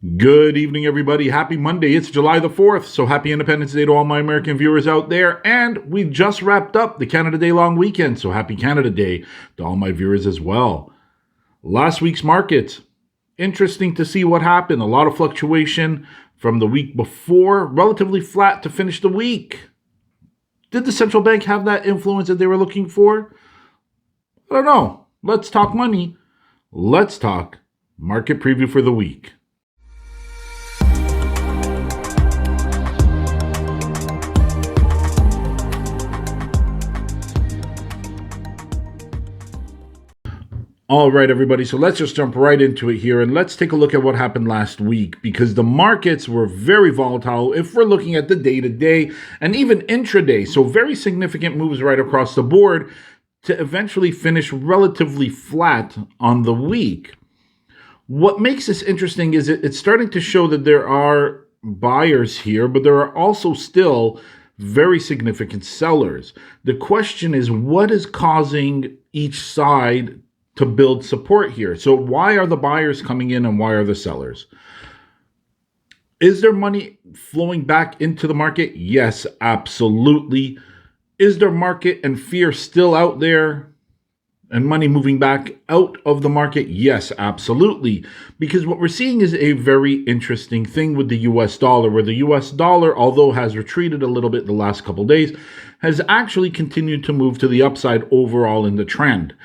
Good evening, everybody. Happy Monday. It's July the 4th, so happy Independence Day to all my American viewers out there. And we just wrapped up the Canada Day long weekend, so happy Canada Day to all my viewers as well. Last week's markets, interesting to see what happened. A lot of fluctuation from the week before, relatively flat to finish the week. Did the central bank have that influence that they were looking for? I don't know. Let's talk money. Let's talk market preview for the week. All right, everybody. So let's just jump right into it here and let's take a look at what happened last week because the markets were very volatile if we're looking at the day-to-day and even intraday. So very significant moves right across the board to eventually finish relatively flat on the week. What makes this interesting is it's starting to show that there are buyers here, but there are also still very significant sellers. The question is, what is causing each side to build support here? So why are the buyers coming in and why are the sellers? Is there money flowing back into the market? Yes, absolutely. Is there market and fear still out there and money moving back out of the market? Yes, absolutely. Because what we're seeing is a very interesting thing with the US dollar, where the US dollar, although has retreated a little bit the last couple of days, has actually continued to move to the upside overall in the trend.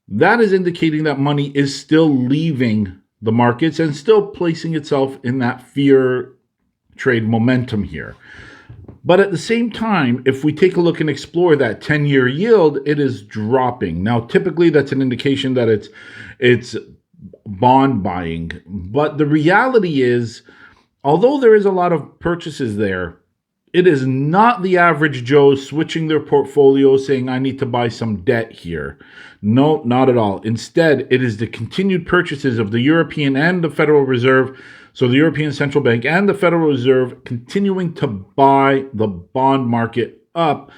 That is indicating that money is still leaving the markets and still placing itself in that fear trade momentum here. But at the same time, if we take a look and explore that 10-year yield, it is dropping. Now, typically that's an indication that it's bond buying. But the reality is, although there is a lot of purchases there, it is not the average Joe switching their portfolio saying, I need to buy some debt here. No, not at all. Instead, it is the continued purchases of the European and the Federal Reserve, so the European Central Bank and the Federal Reserve continuing to buy the bond market up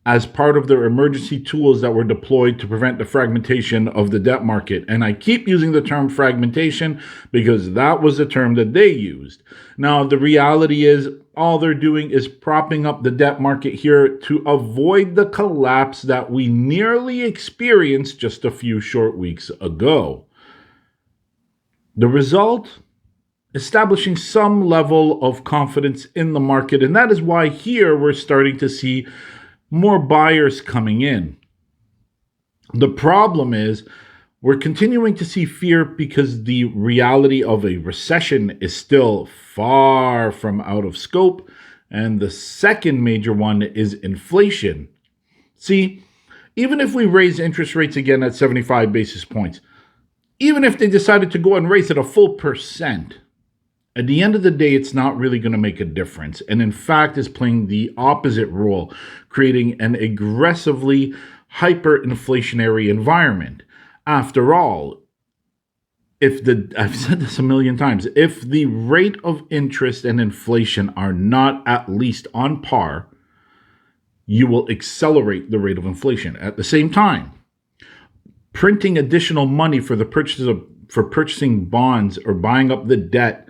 as part of their emergency tools that were deployed to prevent the fragmentation of the debt market. And I keep using the term fragmentation because that was the term that they used. Now, the reality is all they're doing is propping up the debt market here to avoid the collapse that we nearly experienced just a few short weeks ago. The result? Establishing some level of confidence in the market. And that is why here we're starting to see more buyers coming in. The problem is we're continuing to see fear because the reality of a recession is still far from out of scope. And the second major one is inflation. See, even if we raise interest rates again at 75 basis points, even if they decided to go and raise it a full percent, at the end of the day, it's not really going to make a difference. And in fact, it's playing the opposite role, creating an aggressively hyperinflationary environment. After all, I've said this a million times, if the rate of interest and inflation are not at least on par, you will accelerate the rate of inflation. At the same time, printing additional money for purchasing bonds or buying up the debt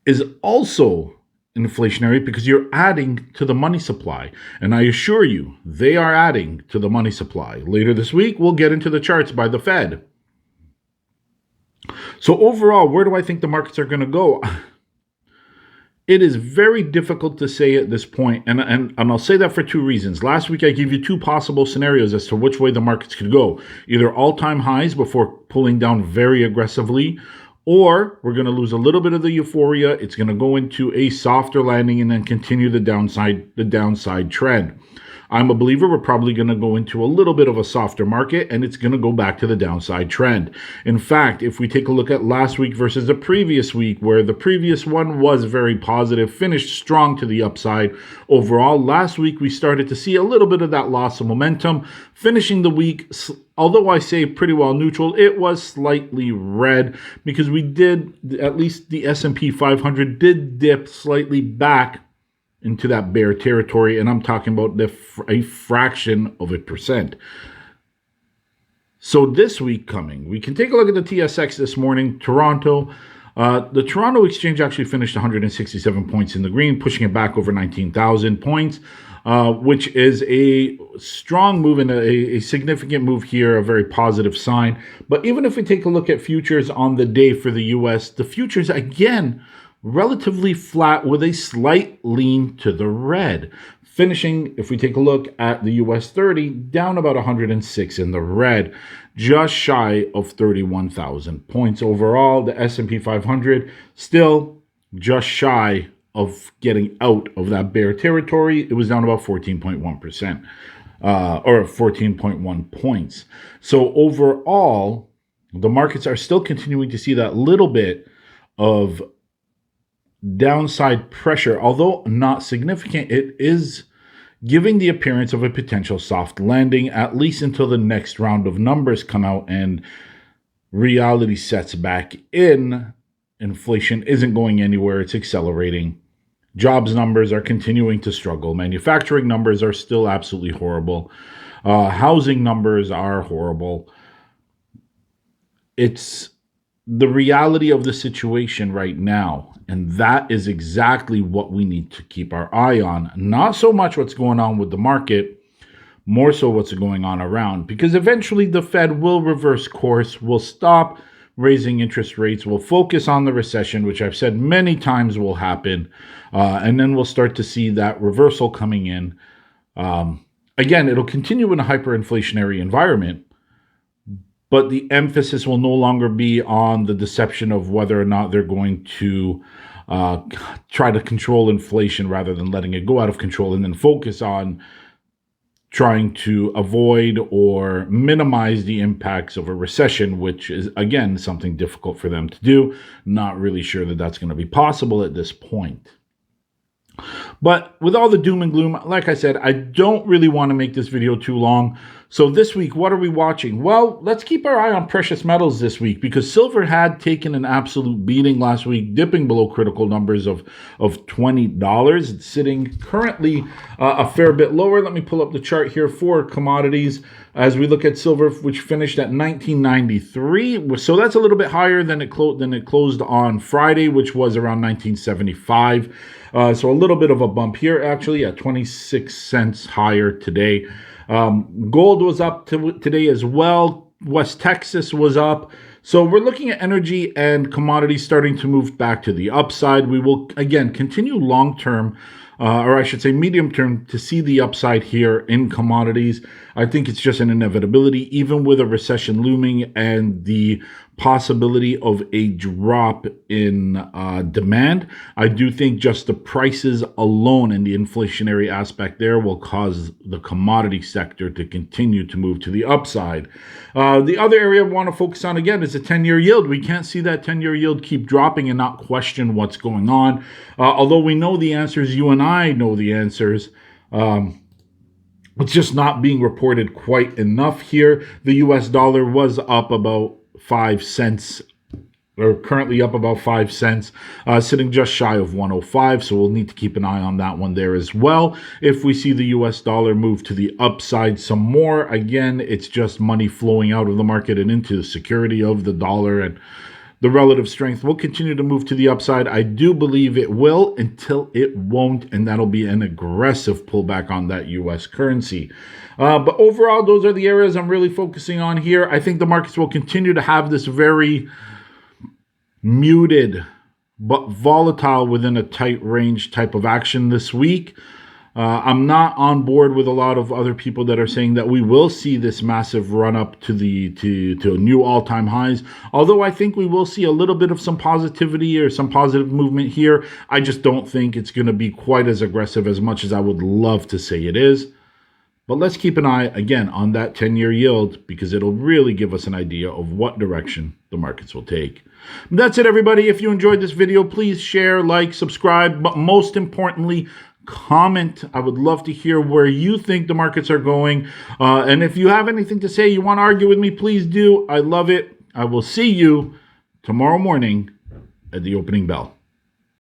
is also inflationary because you're adding to the money supply. And I assure you, they are adding to the money supply. Later this week, we'll get into the charts by the Fed. So overall, where do I think the markets are going to go? It is very difficult to say at this point, and I'll say that for two reasons. Last week, I gave you two possible scenarios as to which way the markets could go. Either all-time highs before pulling down very aggressively, or we're going to lose a little bit of the euphoria. It's going to go into a softer landing and then continue the downside trend. I'm a believer we're probably going to go into a little bit of a softer market and it's going to go back to the downside trend. In fact, if we take a look at last week versus the previous week, where the previous one was very positive, finished strong to the upside overall, last week we started to see a little bit of that loss of momentum, finishing the week, although I say pretty well neutral, it was slightly red because we did, at least the S&P 500 did dip slightly back into that bear territory, and I'm talking about a fraction of a percent. So this week coming, we can take a look at the TSX this morning. Toronto, The Toronto Exchange actually finished 167 points in the green, pushing it back over 19,000 points, which is a strong move and a significant move here, a very positive sign. But even if we take a look at futures on the day for the U.S., the futures, again, relatively flat with a slight lean to the red. Finishing, if we take a look at the US 30, down about 106 in the red, just shy of 31,000 points overall. The S&P 500 still just shy of getting out of that bear territory. It was down about 14.1%, or 14.1 points. So overall, the markets are still continuing to see that little bit of downside pressure, although not significant. It is giving the appearance of a potential soft landing, at least until the next round of numbers come out and reality sets back in. Inflation isn't going anywhere, it's accelerating. Jobs numbers are continuing to struggle. Manufacturing numbers are still absolutely horrible. Housing numbers are horrible. It's the reality of the situation right now. And that is exactly what we need to keep our eye on. Not so much what's going on with the market, more so what's going on around. Because eventually the Fed will reverse course, will stop raising interest rates, will focus on the recession, which I've said many times will happen. And then we'll start to see that reversal coming in. Again, it'll continue in a hyperinflationary environment. But the emphasis will no longer be on the deception of whether or not they're going to try to control inflation rather than letting it go out of control, and then focus on trying to avoid or minimize the impacts of a recession, which is, again, something difficult for them to do. Not really sure that that's going to be possible at this point. But with all the doom and gloom, like I said, I don't really want to make this video too long. So this week, what are we watching? Well, let's keep our eye on precious metals this week, because silver had taken an absolute beating last week, dipping below critical numbers of $20. It's sitting currently a fair bit lower. Let me pull up the chart here for commodities as we look at silver, which finished at $19.93. So that's a little bit higher than it closed on Friday, which was around $19.75. So a little bit of a bump here, actually, at 26 cents higher today. Gold was up today as well. West Texas was up. So we're looking at energy and commodities starting to move back to the upside. We will, again, continue long-term, or I should say medium-term, to see the upside here in commodities. I think it's just an inevitability, even with a recession looming and the possibility of a drop in demand. I do think just the prices alone and the inflationary aspect there will cause the commodity sector to continue to move to the upside. The other area I want to focus on, again, is the 10-year yield. We can't see that 10-year yield keep dropping and not question what's going on. Although we know the answers, you and I know the answers, it's just not being reported quite enough here. The US dollar was up about 5 cents, or currently up about 5 cents, sitting just shy of 105. So we'll need to keep an eye on that one there as well. If we see the US dollar move to the upside some more, again, it's just money flowing out of the market and into the security of the dollar, and the relative strength will continue to move to the upside. I do believe it will until it won't, and that'll be an aggressive pullback on that U.S. currency. But overall, those are the areas I'm really focusing on here. I think the markets will continue to have this very muted but volatile within a tight range type of action this week. I'm not on board with a lot of other people that are saying that we will see this massive run up to new all-time highs. Although I think we will see a little bit of some positivity or some positive movement here, I just don't think it's going to be quite as aggressive as much as I would love to say it is. But let's keep an eye, again, on that 10-year yield, because it'll really give us an idea of what direction the markets will take. That's it, everybody. If you enjoyed this video, please share, like, subscribe, but most importantly, comment. I would love to hear where you think the markets are going. And if you have anything to say, you want to argue with me, please do. I love it. I will see you tomorrow morning at the opening bell.